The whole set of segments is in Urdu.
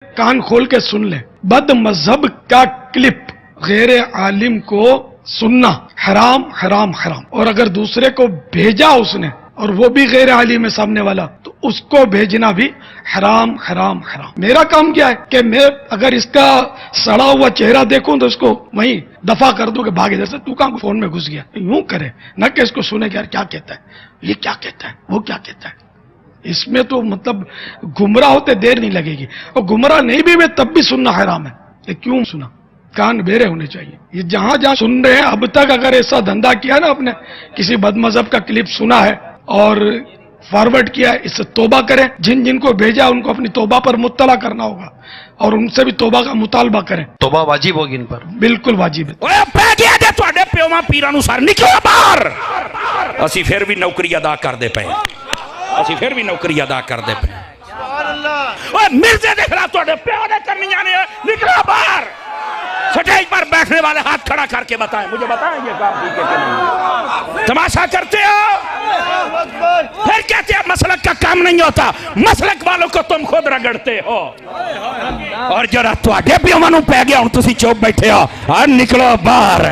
کان کھول کے سن لیں، بد مذہب کا کلپ غیر عالم کو سننا حرام حرام حرام، اور اگر دوسرے کو بھیجا اس نے اور وہ بھی غیر عالم ہے سامنے والا تو اس کو بھیجنا بھی حرام حرام حرام۔ میرا کام کیا ہے کہ میں اگر اس کا سڑا ہوا چہرہ دیکھوں تو اس کو وہیں دفع کر دوں کہ بھاگ ادھر سے، تو کہاں فون میں گھس گیا، یوں کرے نہ کہ اس کو سنے کہ یار کیا کہتا ہے، یہ کیا کہتا ہے، وہ کیا کہتا ہے۔ اس میں تو مطلب گمراہ ہوتے دیر نہیں لگے گی، اور گمراہ نہیں بھی میں تب بھی سننا حرام ہے۔ یہ کیوں سنا؟ کان بیرے ہونے چاہیے۔ یہ جہاں جہاں سن رہے ہیں اب تک اگر ایسا دھندا کیا نا، آپ نے کسی بد مذہب کا کلپ سنا ہے اور فارورڈ کیا ہے، اس سے توبہ کریں۔ جن جن کو بھیجا ان کو اپنی توبہ پر مطلع کرنا ہوگا اور ان سے بھی توبہ کا مطالبہ کریں۔ توبہ واجب ہوگی ان پر، بالکل واجب ہے۔ اوے پہ گیا جے تواڈے پیواں پیراں نوں سار نکلو باہر، اسی پھر بھی نوکری ادا کر دے پئے، اسی پھر بھی نوکری ادا کر دے پئے۔ اوے مرزے دے خلاف تواڈے پیو نے کرنیاں نے، نکلو باہر۔ سٹیج پر بیٹھنے والے ہاتھ کھڑا کر کے بتائیں، مجھے بتائیں یہ کام ٹھیک ہے کہ نہیں؟ تماشا کرتے ہو، پھر کہتے ہیں مسلک کا کام نہیں ہوتا، مسلک والوں کو تم خود رگڑتے ہو۔ اور جڑا تواڈے پیواں نوں پے گیا ہن تسی چوپ بیٹھے ہو، اور نکلو باہر۔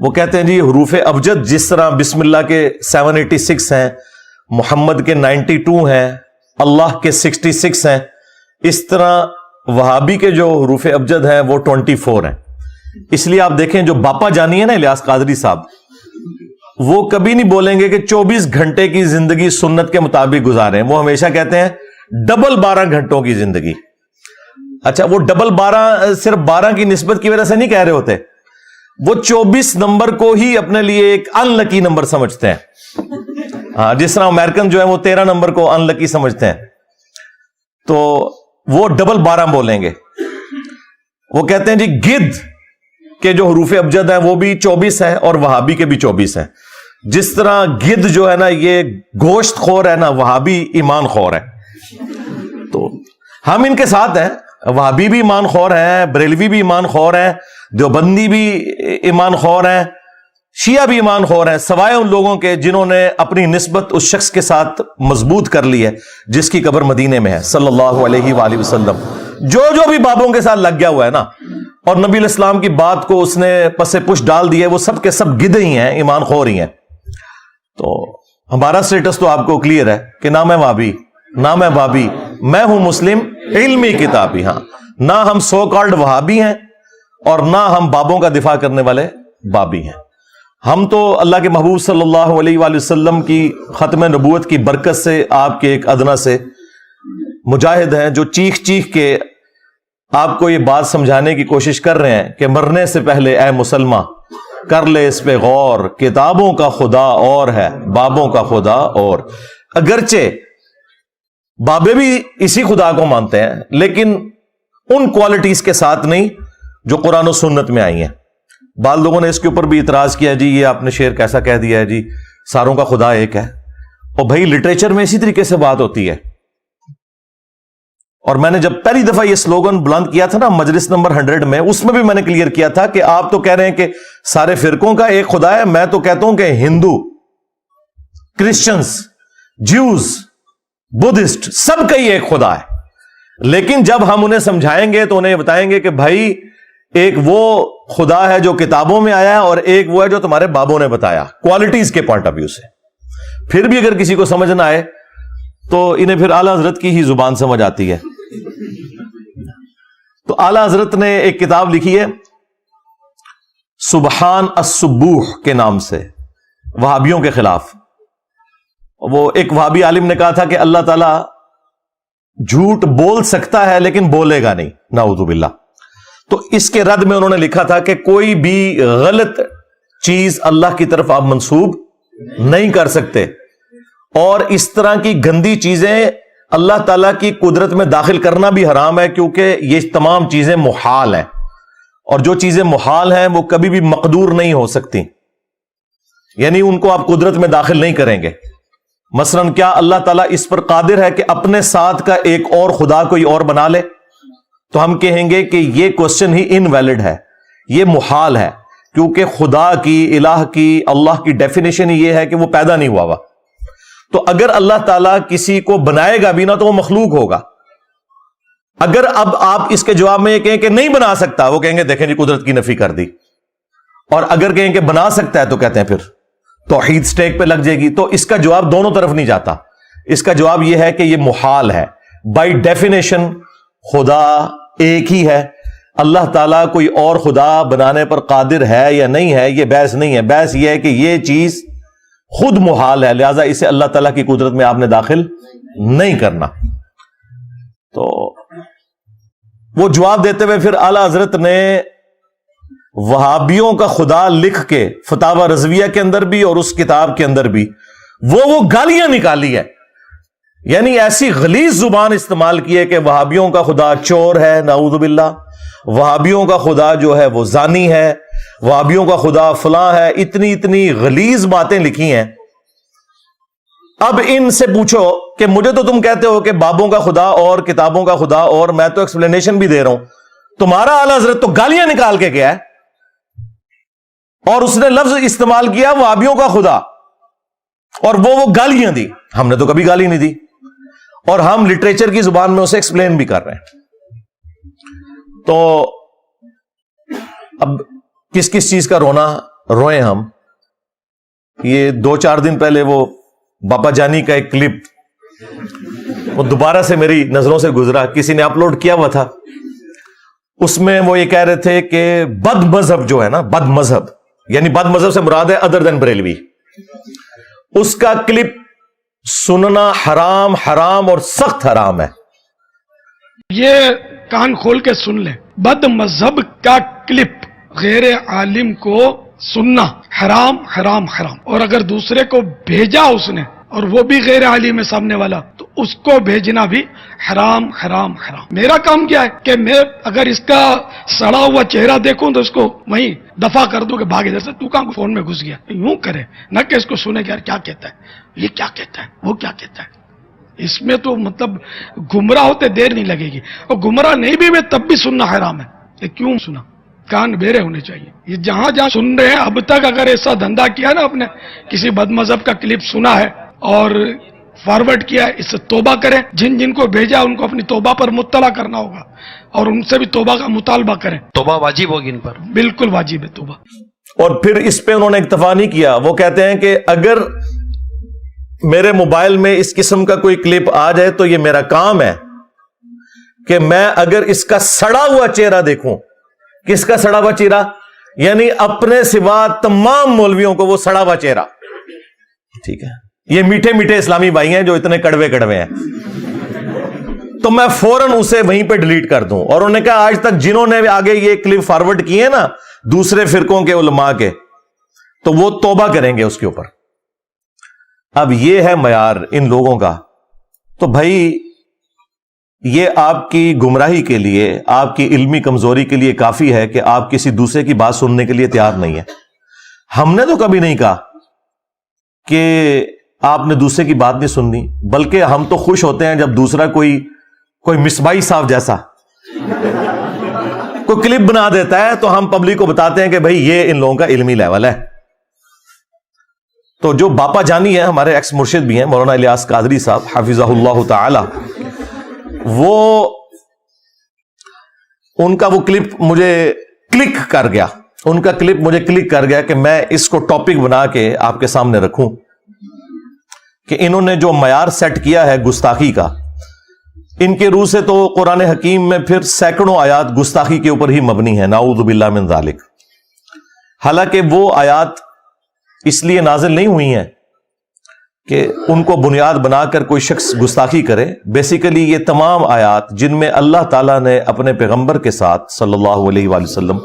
وہ کہتے ہیں جی حروف ابجد جس طرح بسم اللہ کے 786 ہیں، محمد کے 92 ہیں، اللہ کے 66 ہیں، اس طرح وہابی کے جو حروف ابجد ہیں وہ 24 ہیں۔ اس لیے آپ دیکھیں جو باپا جانی ہے نا الیاس قادری صاحب، وہ کبھی نہیں بولیں گے کہ 24 گھنٹے کی زندگی سنت کے مطابق گزاریں، وہ ہمیشہ کہتے ہیں ڈبل 12 گھنٹوں کی زندگی۔ اچھا، وہ ڈبل 12 صرف 12 کی نسبت کی وجہ سے نہیں کہہ رہے ہوتے، وہ 24 نمبر کو ہی اپنے لیے ایک ان لکی نمبر سمجھتے ہیں۔ ہاں، جس طرح امریکن جو ہے وہ 13 نمبر کو ان لکی سمجھتے ہیں، تو وہ ڈبل 12 بولیں گے۔ وہ کہتے ہیں جی گدھ کے جو حروف ابجد ہیں وہ بھی 24 ہیں اور وہابی کے بھی 24 ہیں۔ جس طرح گدھ جو ہے نا یہ گوشت خور ہے نا، وہابی ایمان خور ہے۔ تو ہم ان کے ساتھ ہیں، وہابی بھی ایمان خور ہیں، بریلوی بھی ایمان خور ہیں، دیوبندی بھی ایمان خور ہیں، شیعہ بھی ایمان خور ہیں، سوائے ان لوگوں کے جنہوں نے اپنی نسبت اس شخص کے ساتھ مضبوط کر لی ہے جس کی قبر مدینے میں ہے صلی اللہ علیہ وآلہ وسلم۔ جو بھی بابوں کے ساتھ لگ گیا ہوا ہے نا اور نبی علیہ السلام کی بات کو اس نے پس پش ڈال دی ہے، وہ سب کے سب گدھے ہی ہیں، ایمان خور ہی ہیں۔ تو ہمارا سٹیٹس تو آپ کو کلیئر ہے کہ نہ میں وہابی نہ میں بابی، میں ہوں مسلم علمی کتابی۔ ہاں، نہ ہم سو کالڈ وہابی ہیں اور نہ ہم بابوں کا دفاع کرنے والے بابی ہیں۔ ہم تو اللہ کے محبوب صلی اللہ علیہ وآلہ وسلم کی ختم نبوت کی برکت سے آپ کے ایک ادنا سے مجاہد ہیں جو چیخ چیخ کے آپ کو یہ بات سمجھانے کی کوشش کر رہے ہیں کہ مرنے سے پہلے اے مسلمان کر لے اس پہ غور، کتابوں کا خدا اور ہے بابوں کا خدا اور۔ اگرچہ بابے بھی اسی خدا کو مانتے ہیں لیکن ان کوالٹیز کے ساتھ نہیں جو قرآن و سنت میں آئی ہیں۔ بعض لوگوں نے اس کے اوپر بھی اعتراض کیا، جی یہ آپ نے شعر کیسا کہہ دیا ہے جی ساروں کا خدا ایک ہے۔ اور بھائی لٹریچر میں اسی طریقے سے بات ہوتی ہے۔ اور میں نے جب پہلی دفعہ یہ سلوگن بلند کیا تھا نا مجلس نمبر 100 میں، اس میں بھی میں نے کلیئر کیا تھا کہ آپ تو کہہ رہے ہیں کہ سارے فرقوں کا ایک خدا ہے، میں تو کہتا ہوں کہ ہندو، کرسچنز، جیوز، بدھسٹ سب کا ہی ایک خدا ہے۔ لیکن جب ہم انہیں سمجھائیں گے تو انہیں بتائیں گے کہ بھائی ایک وہ خدا ہے جو کتابوں میں آیا ہے اور ایک وہ ہے جو تمہارے بابوں نے بتایا، کوالٹیز کے پوائنٹ آف ویو سے۔ پھر بھی اگر کسی کو سمجھ نہ آئے تو انہیں پھر اعلیٰ حضرت کی ہی زبان سمجھ آتی ہے۔ تو اعلیٰ حضرت نے ایک کتاب لکھی ہے سبحان السبوح کے نام سے، وہابیوں کے خلاف۔ وہ ایک وہابی عالم نے کہا تھا کہ اللہ تعالیٰ جھوٹ بول سکتا ہے لیکن بولے گا نہیں، نعوذ باللہ۔ تو اس کے رد میں انہوں نے لکھا تھا کہ کوئی بھی غلط چیز اللہ کی طرف آپ منسوب نہیں کر سکتے، اور اس طرح کی گندی چیزیں اللہ تعالیٰ کی قدرت میں داخل کرنا بھی حرام ہے، کیونکہ یہ تمام چیزیں محال ہیں، اور جو چیزیں محال ہیں وہ کبھی بھی مقدور نہیں ہو سکتی، یعنی ان کو آپ قدرت میں داخل نہیں کریں گے۔ مثلا کیا اللہ تعالیٰ اس پر قادر ہے کہ اپنے ساتھ کا ایک اور خدا کوئی اور بنا لے؟ تو ہم کہیں گے کہ یہ کوسچن ہی انویلڈ ہے، یہ محال ہے، کیونکہ خدا کی، الہ کی، اللہ کی ڈیفینیشن یہ ہے کہ وہ پیدا نہیں ہوا ہوا۔ تو اگر اللہ تعالیٰ کسی کو بنائے گا بھی نہ تو وہ مخلوق ہوگا، اگر اب آپ اس کے جواب میں یہ کہیں کہ نہیں بنا سکتا، وہ کہیں گے دیکھیں جی قدرت کی نفی کر دی. اور اگر کہیں کہ بنا سکتا ہے تو کہتے ہیں پھر توحید سٹیک پہ لگ جائے گی. تو اس کا جواب دونوں طرف نہیں جاتا. اس کا جواب یہ ہے کہ یہ محال ہے. بائی ڈیفینیشن خدا ایک ہی ہے. اللہ تعالیٰ کوئی اور خدا بنانے پر قادر ہے یا نہیں ہے، یہ بحث نہیں ہے. بحث یہ ہے کہ یہ چیز خود محال ہے، لہذا اسے اللہ تعالیٰ کی قدرت میں آپ نے داخل نہیں کرنا. تو وہ جواب دیتے ہوئے پھر اعلی حضرت نے وہابیوں کا خدا لکھ کے فتاوی رضویہ کے اندر بھی اور اس کتاب کے اندر بھی وہ گالیاں نکالی ہے. یعنی ایسی غلیظ زبان استعمال کی ہے کہ وہابیوں کا خدا چور ہے، نعوذ باللہ، وہابیوں کا خدا جو ہے وہ زانی ہے، وہابیوں کا خدا فلاں ہے. اتنی غلیظ باتیں لکھی ہیں. اب ان سے پوچھو کہ مجھے تو تم کہتے ہو کہ بابوں کا خدا اور کتابوں کا خدا، اور میں تو ایکسپلینیشن بھی دے رہا ہوں. تمہارا اعلی حضرت تو گالیاں نکال کے گیا ہے اور اس نے لفظ استعمال کیا وہابیوں کا خدا، اور وہ گالیاں دی. ہم نے تو کبھی گالی نہیں دی، اور ہم لٹریچر کی زبان میں اسے ایکسپلین بھی کر رہے ہیں. تو اب کس کس چیز کا رونا روئیں ہم. یہ 2-4 دن پہلے وہ باپا جانی کا ایک کلپ وہ دوبارہ سے میری نظروں سے گزرا، کسی نے اپلوڈ کیا ہوا تھا. اس میں وہ یہ کہہ رہے تھے کہ بد مذہب جو ہے نا، بد مذہب یعنی بد مذہب سے مراد ہے ادر دین بریلوی. اس کا کلپ سننا حرام اور سخت حرام ہے. یہ کان کھول کے سن لیں، بد مذہب کا کلپ غیر عالم کو سننا حرام حرام حرام، اور اگر دوسرے کو بھیجا اس نے اور وہ بھی غیر عالم ہے سامنے والا، تو اس کو بھیجنا بھی حرام حرام حرام. میرا کام کیا ہے کہ میں اگر اس کا سڑا ہوا چہرہ دیکھوں تو اس کو وہیں دفع کر دوں کہ بھاگ ادھر سے، تو کہاں فون میں گھس گیا. یوں کرے نہ کہ اس کو سنے کہ یار کیا کہتا ہے، یہ کیا کہتا ہے، وہ کیا کہتا ہے. اس میں تو مطلب گمراہ ہوتے دیر نہیں لگے گی، اور گمراہ نہیں بھی میں تب بھی سننا حرام ہے. یہ کیوں سنا؟ کان بیرے ہونے چاہیے. یہ جہاں جہاں سن رہے ہیں اب تک اگر ایسا دھندا کیا نا، آپ نے کسی بد مذہب کا کلپ سنا ہے اور فارورڈ کیا ہے، اس سے توبہ کریں. جن جن کو بھیجا ان کو اپنی توبہ پر مطلع کرنا ہوگا اور ان سے بھی توبہ کا مطالبہ کریں. توبہ واجب ہوگی ان پر، بالکل واجب ہے توبہ. اور پھر اس پہ انہوں نے اکتفا نہیں کیا. وہ کہتے ہیں کہ اگر میرے موبائل میں اس قسم کا کوئی کلپ آ جائے تو یہ میرا کام ہے کہ میں اگر اس کا سڑا ہوا چہرہ دیکھوں. کس کا سڑا ہوا چہرہ؟ یعنی اپنے سوا تمام مولویوں کو وہ سڑا ہوا چہرہ. ٹھیک ہے، یہ میٹھے میٹھے اسلامی بھائی ہیں جو اتنے کڑوے کڑوے ہیں، تو میں فوراً اسے وہیں پہ ڈیلیٹ کر دوں. اور انہوں نے کہا آج تک جنہوں نے آگے یہ کلپ فارورڈ کیے ہیں نا دوسرے فرقوں کے علماء کے، تو وہ توبہ کریں گے اس کے اوپر. اب یہ ہے معیار ان لوگوں کا. تو بھائی یہ آپ کی گمراہی کے لیے، آپ کی علمی کمزوری کے لیے کافی ہے کہ آپ کسی دوسرے کی بات سننے کے لیے تیار نہیں ہے. ہم نے تو کبھی نہیں کہا کہ آپ نے دوسرے کی بات نہیں سننی، بلکہ ہم تو خوش ہوتے ہیں جب دوسرا کوئی مصباحی صاحب جیسا کوئی کلپ بنا دیتا ہے تو ہم پبلک کو بتاتے ہیں کہ بھائی یہ ان لوگوں کا علمی لیول ہے. تو جو باپا جانی ہے، ہمارے ایکس مرشد بھی ہیں مولانا الیاس قادری صاحب حفظہ اللہ تعالی، وہ ان کا وہ کلپ مجھے کلک کر گیا. ان کا کلپ مجھے کلک کر گیا کہ میں اس کو ٹاپک بنا کے آپ کے سامنے رکھوں کہ انہوں نے جو معیار سیٹ کیا ہے گستاخی کا، ان کے روح سے تو قرآن حکیم میں پھر سینکڑوں آیات گستاخی کے اوپر ہی مبنی ہے، نعوذ باللہ من ذالک. حالانکہ وہ آیات اس لیے نازل نہیں ہوئی ہیں کہ ان کو بنیاد بنا کر کوئی شخص گستاخی کرے. بیسیکلی یہ تمام آیات جن میں اللہ تعالیٰ نے اپنے پیغمبر کے ساتھ صلی اللہ علیہ وآلہ وسلم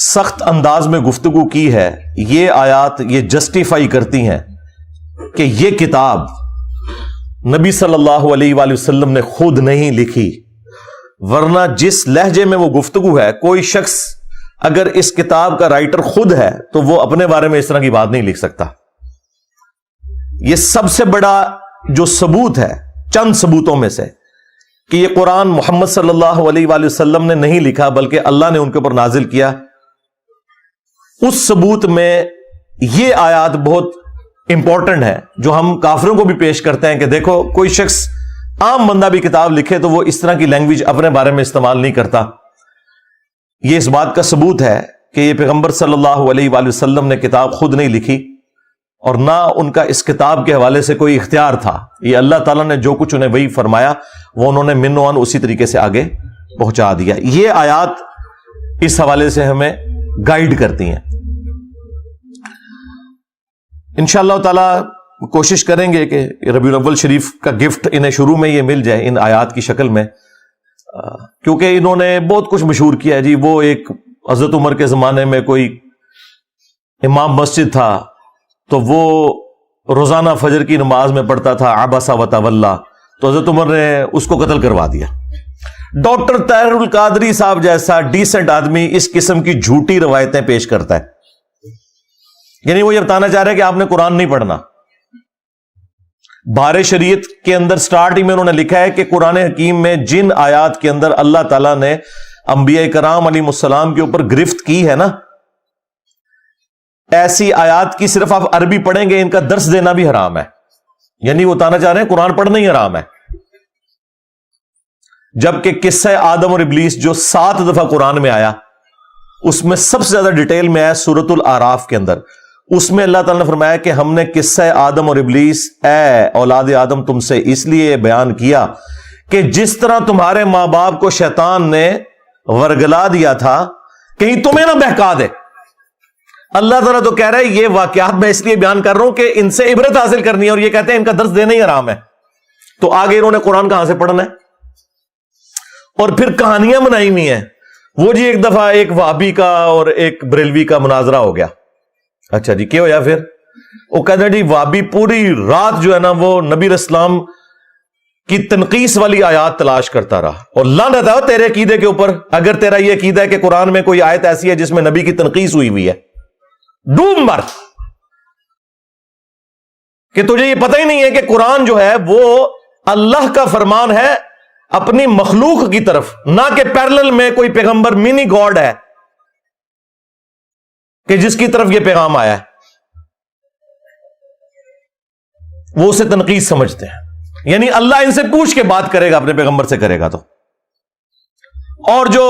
سخت انداز میں گفتگو کی ہے، یہ آیات یہ جسٹیفائی کرتی ہیں کہ یہ کتاب نبی صلی اللہ علیہ وآلہ وسلم نے خود نہیں لکھی. ورنہ جس لہجے میں وہ گفتگو ہے، کوئی شخص اگر اس کتاب کا رائٹر خود ہے تو وہ اپنے بارے میں اس طرح کی بات نہیں لکھ سکتا. یہ سب سے بڑا جو ثبوت ہے چند ثبوتوں میں سے کہ یہ قرآن محمد صلی اللہ علیہ وآلہ وسلم نے نہیں لکھا بلکہ اللہ نے ان کے اوپر نازل کیا. اس ثبوت میں یہ آیات بہت امپورٹنٹ ہے جو ہم کافروں کو بھی پیش کرتے ہیں کہ دیکھو کوئی شخص عام بندہ بھی کتاب لکھے تو وہ اس طرح کی لینگویج اپنے بارے میں استعمال نہیں کرتا. یہ اس بات کا ثبوت ہے کہ یہ پیغمبر صلی اللہ علیہ وآلہ وسلم نے کتاب خود نہیں لکھی اور نہ ان کا اس کتاب کے حوالے سے کوئی اختیار تھا. یہ اللہ تعالیٰ نے جو کچھ انہیں وہی فرمایا وہ انہوں نے من و عن اسی طریقے سے آگے پہنچا دیا. یہ آیات اس حوالے سے ہمیں گائیڈ کرتی ہیں. انشاءاللہ تعالی کوشش کریں گے کہ ربیع الاول شریف کا گفٹ انہیں شروع میں یہ مل جائے ان آیات کی شکل میں، کیونکہ انہوں نے بہت کچھ مشہور کیا ہے جی. وہ ایک حضرت عمر کے زمانے میں کوئی امام مسجد تھا تو وہ روزانہ فجر کی نماز میں پڑھتا تھا عبسا و تولا، تو حضرت عمر نے اس کو قتل کروا دیا. ڈاکٹر طاہر القادری صاحب جیسا ڈیسنٹ آدمی اس قسم کی جھوٹی روایتیں پیش کرتا ہے. یعنی وہ یہ بتانا چاہ رہے کہ آپ نے قرآن نہیں پڑھنا. بہار شریعت کے اندر سٹارٹ ہی میں انہوں نے لکھا ہے کہ قرآن حکیم میں جن آیات کے اندر اللہ تعالیٰ نے انبیاء کرام علیہ السلام کے اوپر گرفت کی ہے نا، ایسی آیات کی صرف آپ عربی پڑھیں گے ان کا درس دینا بھی حرام ہے. یعنی وہ بتانا چاہ رہے ہیں قرآن پڑھنا ہی حرام ہے. جبکہ قصہ آدم اور ابلیس جو 7 دفعہ قرآن میں آیا اس میں سب سے زیادہ ڈیٹیل میں آیا سورۃ الاعراف کے اندر. اس میں اللہ تعالیٰ نے فرمایا کہ ہم نے قصہ آدم اور ابلیس اے اولاد آدم تم سے اس لیے بیان کیا کہ جس طرح تمہارے ماں باپ کو شیطان نے ورگلا دیا تھا کہیں تمہیں نہ بہکا دے. اللہ تعالیٰ تو کہہ رہا ہے یہ واقعات میں اس لیے بیان کر رہا ہوں کہ ان سے عبرت حاصل کرنی ہے، اور یہ کہتے ہیں ان کا درس دینا ہی حرام ہے. تو آگے انہوں نے قرآن کہاں سے پڑھنا ہے؟ اور پھر کہانیاں بنائی ہوئی ہیں. وہ جی ایک دفعہ ایک وہابی کا اور ایک بریلوی کا مناظرہ ہو گیا. اچھا جی کیا ہوا پھر؟ وہ کہتے ہیں جی وہابی پوری رات جو ہے نا وہ نبی علیہ السلام کی تنقیص والی آیات تلاش کرتا رہا، اور لعنت ہے تیرے عقیدے کے اوپر اگر تیرا یہ عقیدہ ہے کہ قرآن میں کوئی آیت ایسی ہے جس میں نبی کی تنقیص ہوئی ہے. ڈوب مر کہ تجھے یہ پتہ ہی نہیں ہے کہ قرآن جو ہے وہ اللہ کا فرمان ہے اپنی مخلوق کی طرف، نہ کہ پیرلل میں کوئی پیغمبر منی گاڈ ہے کہ جس کی طرف یہ پیغام آیا ہے. وہ اسے تنقید سمجھتے ہیں. یعنی اللہ ان سے پوچھ کے بات کرے گا، اپنے پیغمبر سے کرے گا. تو اور جو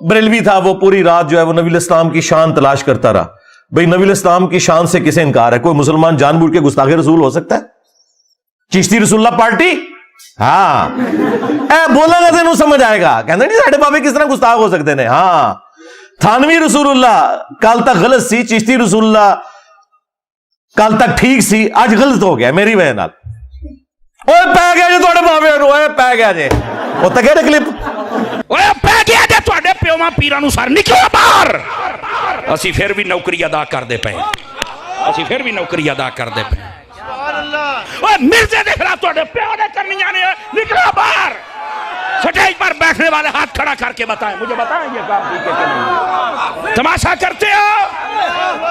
بریلوی تھا وہ پوری رات جو ہے وہ نبی علیہ السلام کی شان تلاش کرتا رہا. بھئی نبی علیہ السلام کی شان سے کسے انکار ہے؟ کوئی مسلمان جان بوجھ کے گستاخ رسول ہو سکتا ہے؟ چشتی رسول اللہ پارٹی ہاں بولا گا تینوں سمجھ آئے گا. کہنا نہیں ساڈے بابے کس طرح گستاخ ہو سکتے ہیں. ہاں تھانوی رسول اللہ کل تک غلط سی، چشتی رسول اللہ کل تک ٹھیک سی، آج غلط ہو گیا میری وجہ نال. اوے پے گیا جی تھوڑے بابے نو، اوے پے گیا جی وہ تک ہے کلپ، اوے پے گیا جی تھوڑے پیواں پیراں نو سر نکلو باہر. اسی پھر بھی نوکری ادا کردے پے، اسی پھر بھی نوکری ادا کردے پے. اوے مرزے دے خلاف تھوڑے پیو نے کرنیاں نے، نکلو باہر. سٹیج پر بیٹھنے والے ہاتھ کھڑا کر کے بتائیں، مجھے بتائیں یہ کام ٹھیک ہے کہ نہیں؟ تماشا کرتے ہو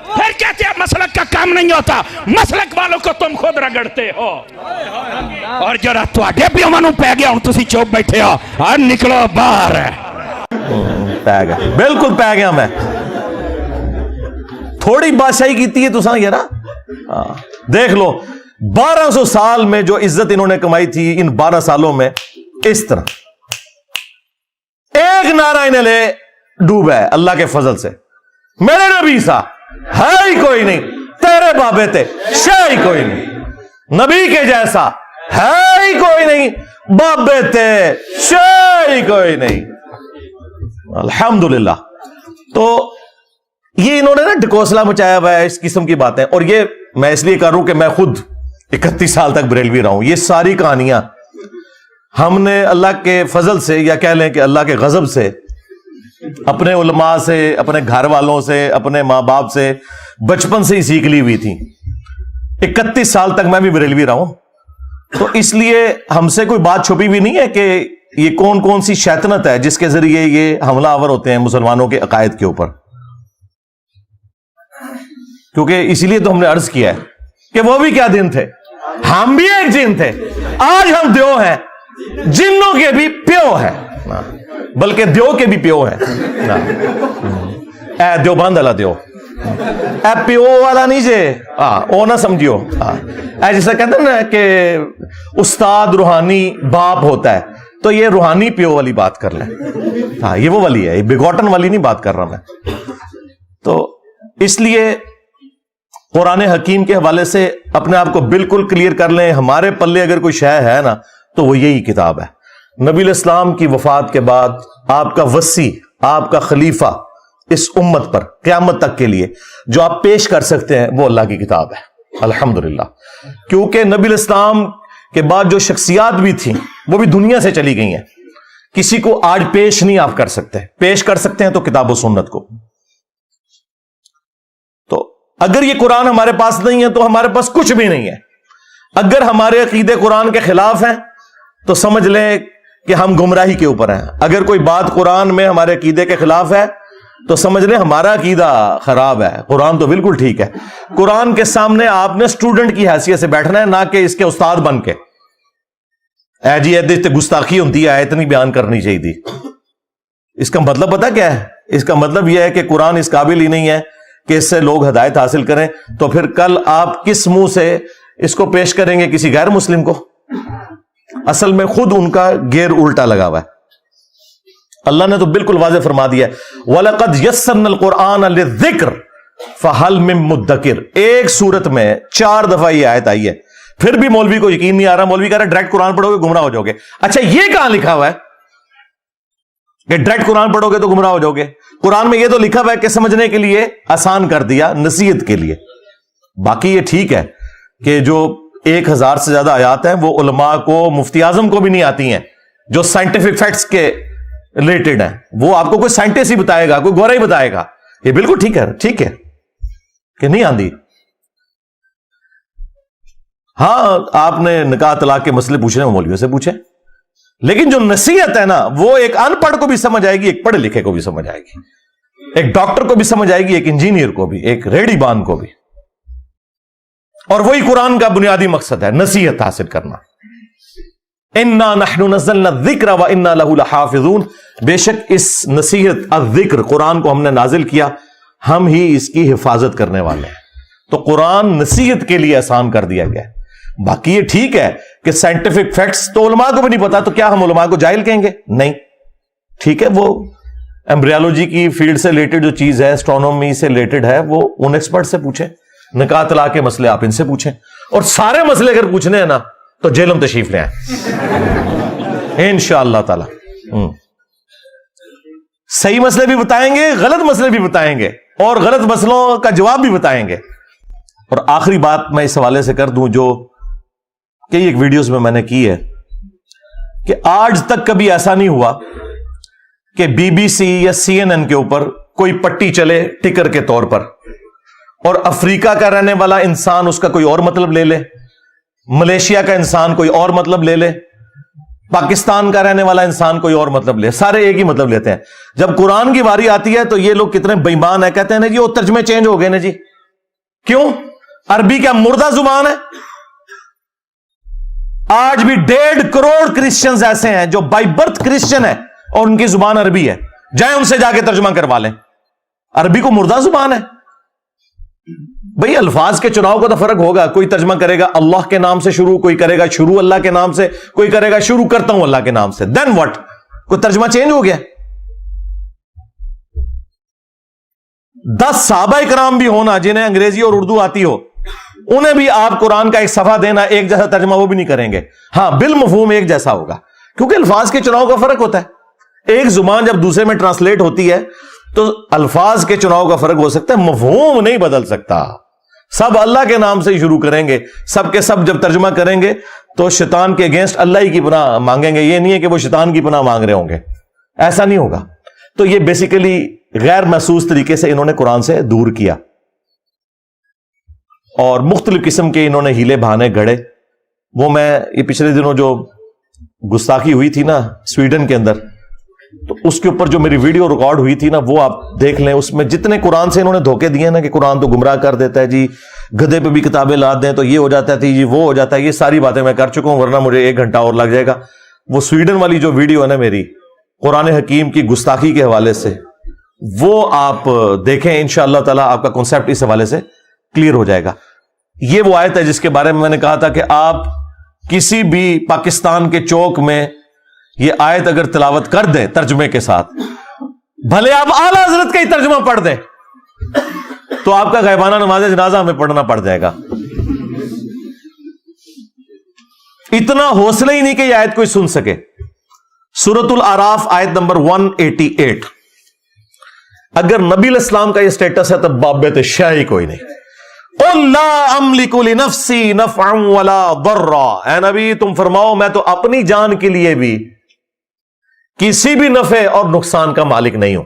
پھر کہتے ہیں مسلک کا کام نہیں ہوتا. مسلک والوں کو تم خود رگڑتے ہو. اور جرا تواڈے پیواں نو پے گیا ہن تسی چوپ بیٹھے ہو، اور نکلو باہر. پے گیا، بالکل پے گیا. میں تھوڑی بادشاہی کیتی ہے تساں یار. دیکھ لو 1200 سال میں جو عزت انہوں نے کمائی تھی، ان 12 سالوں میں اس طرح ایک نعرہ انہیں لے ڈوبا ہے اللہ کے فضل سے. میرے نبی سا ہے ہی کوئی نہیں، تیرے بابے تے شے ہی کوئی نہیں، نبی کے جیسا ہے ہی کوئی نہیں، بابے تے شے ہی کوئی نہیں. الحمدللہ. تو یہ انہوں نے نا ڈکوسلا مچایا ہوا ہے اس قسم کی باتیں. اور یہ میں اس لیے کر رہا ہوں کہ میں خود 31 سال تک بریلوی رہا ہوں. یہ ساری کہانیاں ہم نے اللہ کے فضل سے، یا کہہ لیں کہ اللہ کے غضب سے، اپنے علماء سے، اپنے گھر والوں سے، اپنے ماں باپ سے بچپن سے ہی سیکھ لی ہوئی تھی. 31 سال تک میں بھی بریلوی رہا ہوں. تو اس لیے ہم سے کوئی بات چھپی بھی نہیں ہے کہ یہ کون کون سی شیطنت ہے جس کے ذریعے یہ حملہ آور ہوتے ہیں مسلمانوں کے عقائد کے اوپر. کیونکہ اسی لیے تو ہم نے عرض کیا ہے کہ وہ بھی کیا دن تھے، ہم بھی ایک جن تھے. آج ہم دیو ہیں، جنوں کے بھی پیو ہے، بلکہ دیو کے بھی پیو ہے. اے دیوبند والا دیو اے پیو والا نہیں جے او نہ سمجھیو. اے جیسا کہتے ہیں نا کہ استاد روحانی باپ ہوتا ہے, تو یہ روحانی پیو والی بات کر لیں. ہاں یہ وہ والی ہے, یہ بگوٹن والی نہیں بات کر رہا میں. تو اس لیے قرآن حکیم کے حوالے سے اپنے آپ کو بالکل کلیئر کر لیں. ہمارے پلے اگر کوئی شے ہے نا تو وہ یہی کتاب ہے. نبی علیہ السلام کی وفات کے بعد آپ کا وصی, آپ کا خلیفہ اس امت پر قیامت تک کے لیے جو آپ پیش کر سکتے ہیں وہ اللہ کی کتاب ہے, الحمدللہ. کیونکہ نبی علیہ السلام کے بعد جو شخصیات بھی تھیں وہ بھی دنیا سے چلی گئی ہیں. کسی کو آج پیش نہیں آپ کر سکتے, پیش کر سکتے ہیں تو کتاب و سنت کو. تو اگر یہ قرآن ہمارے پاس نہیں ہے تو ہمارے پاس کچھ بھی نہیں ہے. اگر ہمارے عقیدے قرآن کے خلاف ہیں تو سمجھ لیں کہ ہم گمراہی کے اوپر ہیں. اگر کوئی بات قرآن میں ہمارے عقیدے کے خلاف ہے تو سمجھ لیں ہمارا عقیدہ خراب ہے. قرآن تو بالکل ٹھیک ہے. قرآن کے سامنے آپ نے اسٹوڈنٹ کی حیثیت سے بیٹھنا ہے, نہ کہ اس کے استاد بن کے. اے جی ایسے گستاخی ہوتی ہے, اتنی بیان کرنی چاہیے تھی. اس کا مطلب پتا کیا ہے؟ اس کا مطلب یہ ہے کہ قرآن اس قابل ہی نہیں ہے کہ اس سے لوگ ہدایت حاصل کریں. تو پھر کل آپ کس منہ سے اس کو پیش کریں گے کسی غیر مسلم کو؟ اصل میں خود ان کا گیر الٹا لگا ہوا ہے. اللہ نے تو بالکل واضح فرما دیا ہے, وَلَقَدْ يَسَّرْنَا الْقُرْآنَ لِلذِّكْرِ فَهَلْ مِن مُدَّكِرٍ. ایک سورت میں 4 دفعہ یہ آیت آئی ہے. پھر بھی مولوی کو یقین نہیں آ رہا. مولوی کہہ رہا ہے ڈائریکٹ قرآن پڑھو گے گمراہ ہو جاؤ گے. اچھا یہ کہاں لکھا ہوا ہے کہ ڈائریکٹ قرآن پڑھو گے تو گمراہ ہو جاؤ گے؟ قرآن میں یہ تو لکھا ہوا ہے کہ سمجھنے کے لیے آسان کر دیا, نصیحت کے لیے. باقی یہ ٹھیک ہے کہ جو 1000 سے زیادہ آیات ہیں وہ علماء کو, مفتی اعظم کو بھی نہیں آتی ہیں, جو سائنٹیفک فیکٹس کے ریلیٹڈ ہیں. وہ آپ کو کوئی سائنٹسٹ ہی بتائے گا, کوئی گورا ہی بتائے گا. یہ بالکل ٹھیک ہے, ٹھیک ہے کہ نہیں آندی. ہاں آپ نے نکاح طلاق کے مسئلے پوچھنے میں مولویوں سے پوچھیں, لیکن جو نصیحت ہے نا وہ ایک ان پڑھ کو بھی سمجھ آئے گی, ایک پڑھے لکھے کو بھی سمجھ آئے گی, ایک ڈاکٹر کو بھی سمجھ آئے گی, ایک انجینئر کو بھی, ایک ریڈی بان کو بھی. اور وہی قرآن کا بنیادی مقصد ہے, نصیحت حاصل کرنا. اِنَّا نَحْنُ نَزَّلْنَا الذِّكْرَ وَإِنَّا لَهُ لَحَافِظُونَ. بے شک اس نصیحت الذکر قرآن کو ہم نے نازل کیا, ہم ہی اس کی حفاظت کرنے والے ہیں. تو قرآن نصیحت کے لیے آسان کر دیا گیا ہے. باقی یہ ٹھیک ہے کہ سائنٹیفک فیکٹس تو علماء کو بھی نہیں پتا, تو کیا ہم علماء کو جاہل کہیں گے؟ نہیں, ٹھیک ہے. وہ ایمبریالوجی کی فیلڈ سے ریلیٹڈ جو چیز ہے, ایسٹرونومی سے ریلیٹڈ ہے, وہ ان ایکسپرٹ سے پوچھیں. نکاح طلاق کے مسئلے آپ ان سے پوچھیں. اور سارے مسئلے اگر پوچھنے ہیں نا تو جیلم تشریف لے آئیں انشاءاللہ تعالی. صحیح مسئلے بھی بتائیں گے, غلط مسئلے بھی بتائیں گے, اور غلط مسئلوں کا جواب بھی بتائیں گے. اور آخری بات میں اس حوالے سے کر دوں جو کئی ایک ویڈیوز میں نے کی ہے, کہ آج تک کبھی ایسا نہیں ہوا کہ بی بی سی یا CNN کے اوپر کوئی پٹی چلے ٹکر کے طور پر, اور افریقہ کا رہنے والا انسان اس کا کوئی اور مطلب لے لے, ملیشیا کا انسان کوئی اور مطلب لے لے, پاکستان کا رہنے والا انسان کوئی اور مطلب لے, سارے ایک ہی مطلب لیتے ہیں. جب قرآن کی باری آتی ہے تو یہ لوگ کتنے بے ایمان ہیں, کہتے ہیں نا جی وہ ترجمے چینج ہو گئے نا جی. کیوں؟ عربی کیا مردہ زبان ہے؟ آج بھی 1.5 کروڑ کرسچنز ایسے ہیں جو بائی برتھ کرسچن ہے اور ان کی زبان عربی ہے. جائیں ان سے جا کے ترجمہ کروا لیں. عربی کو مردہ زبان ہے بھئی. الفاظ کے چناؤ کا تو فرق ہوگا. کوئی ترجمہ کرے گا اللہ کے نام سے شروع, کوئی کرے گا شروع اللہ کے نام سے, کوئی کرے گا شروع کرتا ہوں اللہ کے نام سے. دین واٹ؟ کوئی ترجمہ چینج ہو گیا؟ 10 صحابہ کرام بھی ہونا جنہیں انگریزی اور اردو آتی ہو, انہیں بھی آپ قرآن کا ایک صفحہ دینا, ایک جیسا ترجمہ وہ بھی نہیں کریں گے. ہاں بالمفہوم ایک جیسا ہوگا, کیونکہ الفاظ کے چناؤ کا فرق ہوتا ہے. ایک زبان جب دوسرے میں ٹرانسلیٹ ہوتی ہے تو الفاظ کے چناؤ کا فرق ہو سکتا ہے, مفہوم نہیں بدل سکتا. سب اللہ کے نام سے ہی شروع کریں گے, سب کے سب جب ترجمہ کریں گے تو شیطان کے اگینسٹ اللہ ہی کی پناہ مانگیں گے. یہ نہیں ہے کہ وہ شیطان کی پناہ مانگ رہے ہوں گے, ایسا نہیں ہوگا. تو یہ بیسیکلی غیر محسوس طریقے سے انہوں نے قرآن سے دور کیا, اور مختلف قسم کے انہوں نے ہیلے بہانے گھڑے. وہ میں یہ پچھلے دنوں جو گستاخی ہوئی تھی نا سویڈن کے اندر, تو اس کے اوپر جو میری ویڈیو ریکارڈ ہوئی تھی نا وہ آپ دیکھ لیں. اس میں جتنے قرآن سے انہوں نے دھوکے دیے نا کہ قرآن تو گمراہ کر دیتا ہے جی, گدھے پہ بھی کتابیں لاد دیں تو یہ ہو جاتا ہے جی, وہ ہو جاتا ہے, یہ ساری باتیں میں کر چکا ہوں, ورنہ مجھے 1 گھنٹہ اور لگ جائے گا. وہ سویڈن والی جو ویڈیو ہے نا میری قرآن حکیم کی گستاخی کے حوالے سے, وہ آپ دیکھیں، انشاءاللہ تعالی آپ کا کنسپٹ اس حوالے سے کلیئر ہو جائے گا. یہ وہ آیت ہے جس کے بارے میں نے کہا تھا کہ آپ کسی بھی پاکستان کے چوک میں یہ آیت اگر تلاوت کر دیں ترجمے کے ساتھ، بھلے آپ اعلیٰ حضرت کا ہی ترجمہ پڑھ دیں، تو آپ کا غیبانہ نماز جنازہ ہمیں پڑھنا پڑ جائے گا. اتنا حوصلہ ہی نہیں کہ یہ آیت کوئی سن سکے. سورۃ الاعراف آیت نمبر 188. اگر نبی علیہ السلام کا یہ سٹیٹس ہے تو بابت شاہی کوئی نہیں. قُلْ لَا أَمْلِكُ لِنَفْسِي نَفْعًا وَلَا ضَرًّا. اے نبی تم فرماؤ میں تو اپنی جان کے لیے بھی کسی بھی نفع اور نقصان کا مالک نہیں ہوں.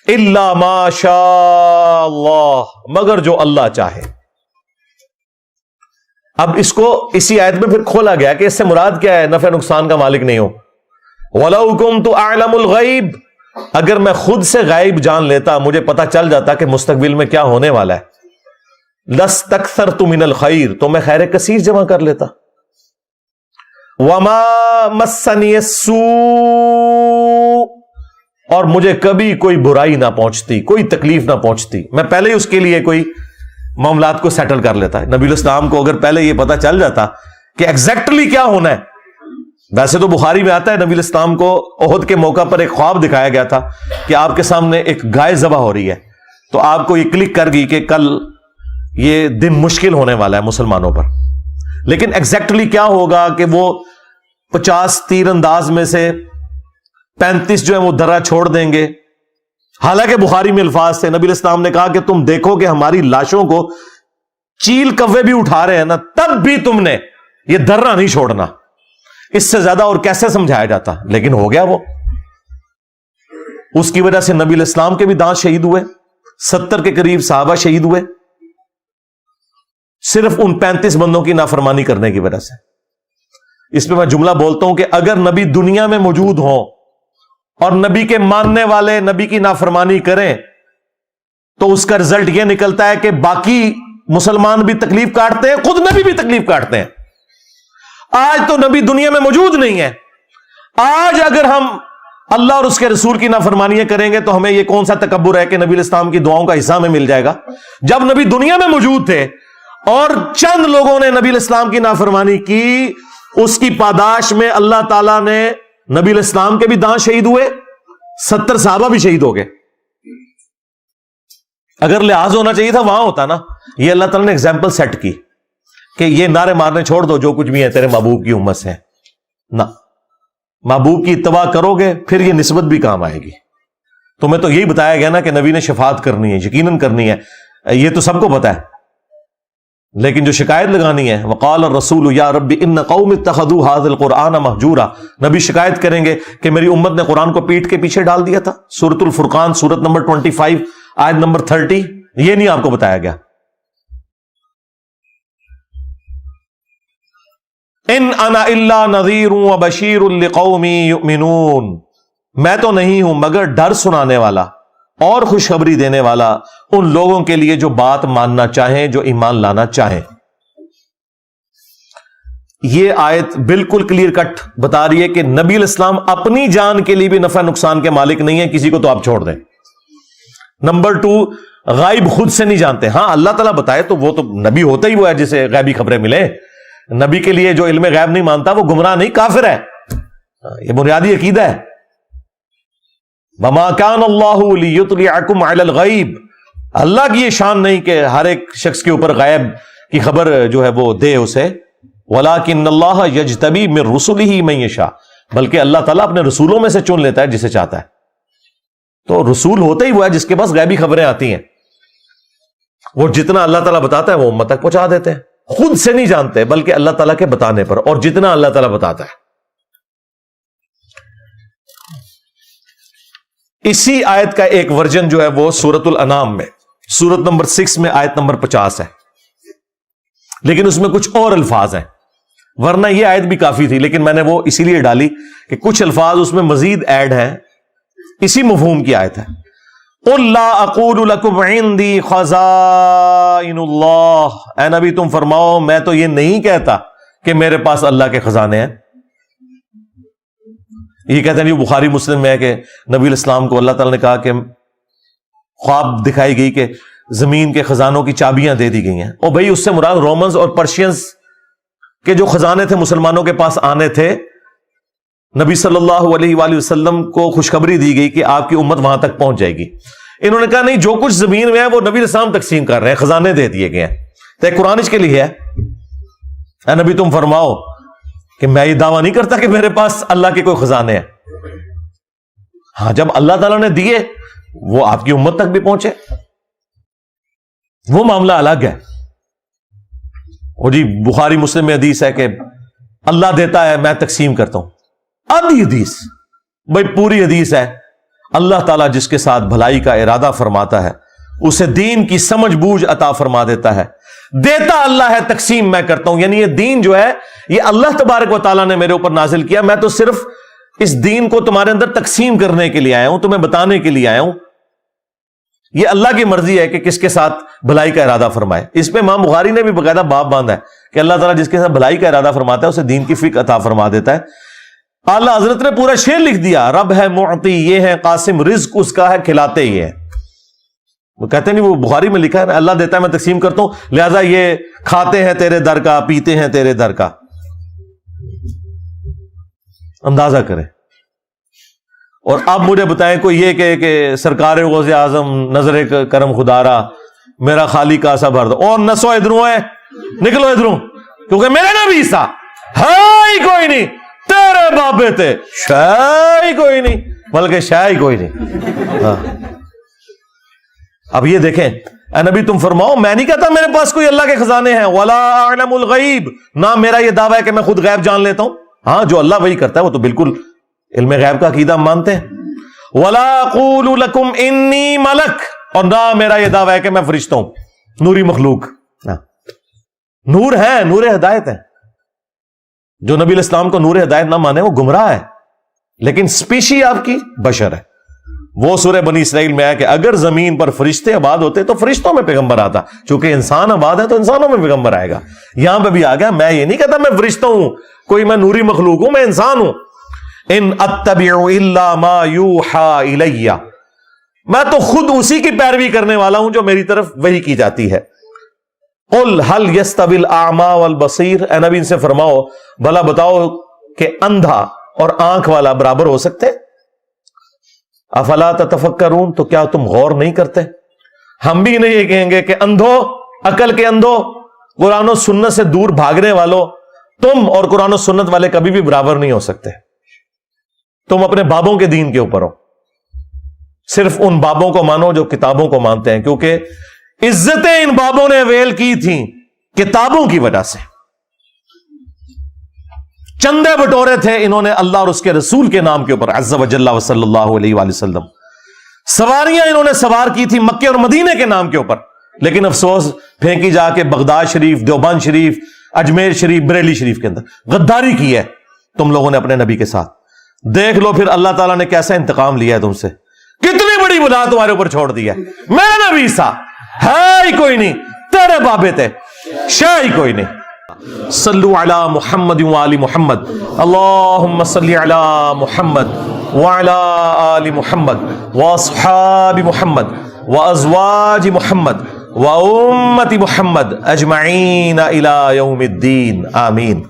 الا ما شاء اللہ، مگر جو اللہ چاہے. اب اس کو اسی آیت میں پھر کھولا گیا کہ اس سے مراد کیا ہے نفع نقصان کا مالک نہیں ہو. وَلَوْ كُنْتُ أَعْلَمُ الْغَيْبِ، اگر میں خود سے غائب جان لیتا، مجھے پتا چل جاتا کہ مستقبل میں کیا ہونے والا ہے، لَاسْتَكْثَرْتُ مِنَ الْخَيْرِ، تو میں خیر کثیر جمع کر لیتا. وَمَا مَسَّنِيَ السُّوءُ، اور مجھے کبھی کوئی برائی نہ پہنچتی، کوئی تکلیف نہ پہنچتی. میں پہلے ہی اس کے لیے کوئی معاملات کو سیٹل کر لیتا ہے. نبی علیہ السلام کو اگر پہلے یہ پتا چل جاتا کہ ایگزیکٹلی کیا ہونا ہے. ویسے تو بخاری میں آتا ہے نبی علیہ السلام کو احد کے موقع پر ایک خواب دکھایا گیا تھا کہ آپ کے سامنے ایک گائے ذبح ہو رہی ہے، تو آپ کو یہ کلک کر گئی کہ کل یہ دن مشکل ہونے والا ہے مسلمانوں پر. لیکن ایگزیکٹلی کیا ہوگا کہ وہ 50 تیر انداز میں سے 35 جو ہے وہ درہ چھوڑ دیں گے. حالانکہ بخاری میں الفاظ تھے، نبی علیہ السلام نے کہا کہ تم دیکھو کہ ہماری لاشوں کو چیل کوے بھی اٹھا رہے ہیں نا، تب بھی تم نے یہ درہ نہیں چھوڑنا. اس سے زیادہ اور کیسے سمجھایا جاتا، لیکن ہو گیا وہ. اس کی وجہ سے نبی علیہ السلام کے بھی دانت شہید ہوئے، 70 کے قریب صحابہ شہید ہوئے، صرف ان 35 بندوں کی نافرمانی کرنے کی وجہ سے. اس پہ میں جملہ بولتا ہوں کہ اگر نبی دنیا میں موجود ہوں اور نبی کے ماننے والے نبی کی نافرمانی کریں تو اس کا رزلٹ یہ نکلتا ہے کہ باقی مسلمان بھی تکلیف کاٹتے ہیں، خود نبی بھی تکلیف کاٹتے ہیں. آج تو نبی دنیا میں موجود نہیں ہے. آج اگر ہم اللہ اور اس کے رسول کی نافرمانیاں کریں گے تو ہمیں یہ کون سا تکبر ہے کہ نبی علیہ السلام کی دعاؤں کا حصہ ہمیں مل جائے گا. جب نبی دنیا میں موجود تھے اور چند لوگوں نے نبی علیہ السلام کی نافرمانی کی، اس کی پاداش میں اللہ تعالیٰ نے نبی علیہ السلام کے بھی دانت شہید ہوئے، 70 صحابہ بھی شہید ہو گئے. اگر لحاظ ہونا چاہیے تھا وہاں ہوتا نا. یہ اللہ تعالیٰ نے ایگزامپل سیٹ کی کہ یہ نعرے مارنے چھوڑ دو، جو کچھ بھی ہے تیرے محبوب کی امت سے نہ. محبوب کی اتباع کرو گے پھر یہ نسبت بھی کام آئے گی. تمہیں تو یہی بتایا گیا نا کہ نبی نے شفاعت کرنی ہے، یقیناً کرنی ہے، یہ تو سب کو پتا ہے. لیکن جو شکایت لگانی ہے، وقال الرسول یا رب ان قوم اتخذوا هذا القرآن مہجورا، نبی شکایت کریں گے کہ میری امت نے قرآن کو پیٹ کے پیچھے ڈال دیا تھا. سورۃ الفرقان سورت نمبر 25 آیت نمبر 30. یہ نہیں آپ کو بتایا گیا. ان انا الا نذیر وبشیر لقوم یؤمنون، میں تو نہیں ہوں مگر ڈر سنانے والا اور خوشخبری دینے والا ان لوگوں کے لیے جو بات ماننا چاہیں، جو ایمان لانا چاہیں. یہ آیت بالکل کلیئر کٹ بتا رہی ہے کہ نبی علیہ السلام اپنی جان کے لیے بھی نفع نقصان کے مالک نہیں ہیں، کسی کو تو آپ چھوڑ دیں. نمبر 2، غائب خود سے نہیں جانتے. ہاں اللہ تعالیٰ بتائے تو وہ تو نبی ہوتا ہی وہ ہے جسے غیبی خبریں ملے. نبی کے لیے جو علم غیب نہیں مانتا وہ گمراہ نہیں، کافر ہے. یہ بنیادی عقیدہ ہے. وما كان الله ليطلعكم على الغيب، اللہ کی یہ شان نہیں کہ ہر ایک شخص کے اوپر غیب کی خبر جو ہے وہ دے اسے. ولكن الله يجتبي من رسله من يشاء، بلکہ اللہ تعالیٰ اپنے رسولوں میں سے چن لیتا ہے جسے چاہتا ہے. تو رسول ہوتا ہی وہ ہے جس کے پاس غیبی خبریں آتی ہیں. وہ جتنا اللہ تعالیٰ بتاتا ہے وہ امت تک پہنچا دیتے ہیں. خود سے نہیں جانتے بلکہ اللہ تعالیٰ کے بتانے پر، اور جتنا اللہ تعالیٰ بتاتا ہے. اسی آیت کا ایک ورژن جو ہے وہ سورۃ الانعام میں سورت نمبر 6 میں آیت نمبر 50 ہے، لیکن اس میں کچھ اور الفاظ ہیں. ورنہ یہ آیت بھی کافی تھی، لیکن میں نے وہ اسی لیے ڈالی کہ کچھ الفاظ اس میں مزید ایڈ ہیں. اسی مفہوم کی آیت ہے. قُلْ لَا أَقُولُ لَكُمْ عِنْدِي خَزَائِنُ اللَّهِ، اے نبی تم فرماؤ میں تو یہ نہیں کہتا کہ میرے پاس اللہ کے خزانے ہیں. یہ کہتے ہیں بخاری مسلم میں ہے کہ نبی علیہ السلام کو اللہ تعالیٰ نے کہا کہ خواب دکھائی گئی کہ زمین کے خزانوں کی چابیاں دے دی گئی ہیں. اور بھائی اس سے مراد رومنز اور پرشینز کے جو خزانے تھے مسلمانوں کے پاس آنے تھے. نبی صلی اللہ علیہ وآلہ وسلم کو خوشخبری دی گئی کہ آپ کی امت وہاں تک پہنچ جائے گی. انہوں نے کہا نہیں، جو کچھ زمین میں ہے وہ نبی علیہ السلام تقسیم کر رہے ہیں، خزانے دے دیے گئے ہیں. تو قرآن اس کے لیے ہے، اے نبی تم فرماؤ کہ میں یہ دعویٰ نہیں کرتا کہ میرے پاس اللہ کے کوئی خزانے ہیں. ہاں جب اللہ تعالیٰ نے دیے وہ آپ کی امت تک بھی پہنچے، وہ معاملہ الگ ہے. اور جی بخاری مسلم میں حدیث ہے کہ اللہ دیتا ہے میں تقسیم کرتا ہوں. آدھی حدیث بھائی پوری حدیث ہے. اللہ تعالیٰ جس کے ساتھ بھلائی کا ارادہ فرماتا ہے اسے دین کی سمجھ بوجھ عطا فرما دیتا ہے. دیتا اللہ ہے، تقسیم میں کرتا ہوں. یعنی یہ دین جو ہے یہ اللہ تبارک و تعالیٰ نے میرے اوپر نازل کیا، میں تو صرف اس دین کو تمہارے اندر تقسیم کرنے کے لیے آیا ہوں، تمہیں بتانے کے لیے آیا ہوں. یہ اللہ کی مرضی ہے کہ کس کے ساتھ بھلائی کا ارادہ فرمائے. اس پہ امام بخاری نے بھی باقاعدہ باب باندھا ہے کہ اللہ تعالیٰ جس کے ساتھ بھلائی کا ارادہ فرماتا ہے اسے دین کی فکر عطا فرما دیتا ہے. اعلیٰ حضرت نے پورا شعر لکھ دیا، رب ہے معطی یہ ہے قاسم، رزق اس کا ہے کھلاتے ہی ہے. وہ کہتے نہیں، وہ بخاری میں لکھا ہے اللہ دیتا ہے میں تقسیم کرتا ہوں، لہذا یہ کھاتے ہیں تیرے در کا، پیتے ہیں تیرے در کا. اندازہ کریں. اور اب مجھے بتائیں کوئی یہ کہ سرکار غوث اعظم نظر کرم خدارا میرا خالی کاسا بھر دو، اور نسو ادھروں ہے، نکلو ادھروں، کیونکہ میرے نبی عیسیٰ ہے ہی کوئی نہیں، تیرے بابے تھے شے ہی کوئی نہیں، بلکہ شے ہی کوئی نہیں. ہاں. اب یہ دیکھیں، اے نبی تم فرماؤ میں نہیں کہتا میرے پاس کوئی اللہ کے خزانے ہیں، ولا اعلم الغیب، نہ میرا یہ دعویٰ ہے کہ میں خود غیب جان لیتا ہوں. ہاں جو اللہ وہی کرتا ہے وہ تو بالکل علم غیب کا عقیدہ ہم مانتے ہیں. ولا اقول لکم انی ملک، اور نہ میرا یہ دعویٰ ہے کہ میں فرشتہ ہوں، نوری مخلوق. نور ہے، نور ہدایت ہے. جو نبی علیہ السلام کو نور ہدایت نہ مانے وہ گمراہ ہے، لیکن سپیشی آپ کی بشر ہے. وہ سورہ بنی اسرائیل میں ہے کہ اگر زمین پر فرشتے آباد ہوتے تو فرشتوں میں پیغمبر آتا، چونکہ انسان آباد ہے تو انسانوں میں پیغمبر آئے گا. یہاں پہ بھی آ گیا، میں یہ نہیں کہتا میں فرشتہ ہوں، کوئی میں نوری مخلوق ہوں، میں انسان ہوں. ان اتبع الا ما یوحى الی، میں تو خود اسی کی پیروی کرنے والا ہوں جو میری طرف وحی کی جاتی ہے. قل هل يستوي الاعمى والبصير، اے نبی ان سے فرماؤ بھلا بتاؤ کہ اندھا اور آنکھ والا برابر ہو سکتے؟ افلا تتفکرون، تو کیا تم غور نہیں کرتے؟ ہم بھی نہیں یہ کہیں گے کہ اندھو، عقل کے اندھو، قرآن و سنت سے دور بھاگنے والوں، تم اور قرآن و سنت والے کبھی بھی برابر نہیں ہو سکتے. تم اپنے بابوں کے دین کے اوپر ہو، صرف ان بابوں کو مانو جو کتابوں کو مانتے ہیں، کیونکہ عزتیں ان بابوں نے اویل کی تھیں کتابوں کی وجہ سے. چندے بٹورے تھے انہوں نے اللہ اور اس کے رسول کے نام کے اوپر، عز و جل و صلی اللہ علیہ وآلہ وسلم. سواریاں انہوں نے سوار کی تھی مکے اور مدینے کے نام کے اوپر، لیکن افسوس پھینکی جا کے بغداد شریف، دیوبند شریف، اجمیر شریف، بریلی شریف کے اندر غداری کی ہے تم لوگوں نے اپنے نبی کے ساتھ. دیکھ لو پھر اللہ تعالیٰ نے کیسا انتقام لیا ہے تم سے، کتنی بڑی بلا تمہارے اوپر چھوڑ دی ہے. میرا نبی عیسیٰ ہے ہی کوئی نہیں، تیرے بابے تھے شے ہی کوئی نہیں. صلو علی محمد وآل محمد، اللہم صلی علی محمد وعلی آل محمد واصحاب محمد وازواج محمد وامت محمد اجمعین الی یوم الدین، آمین.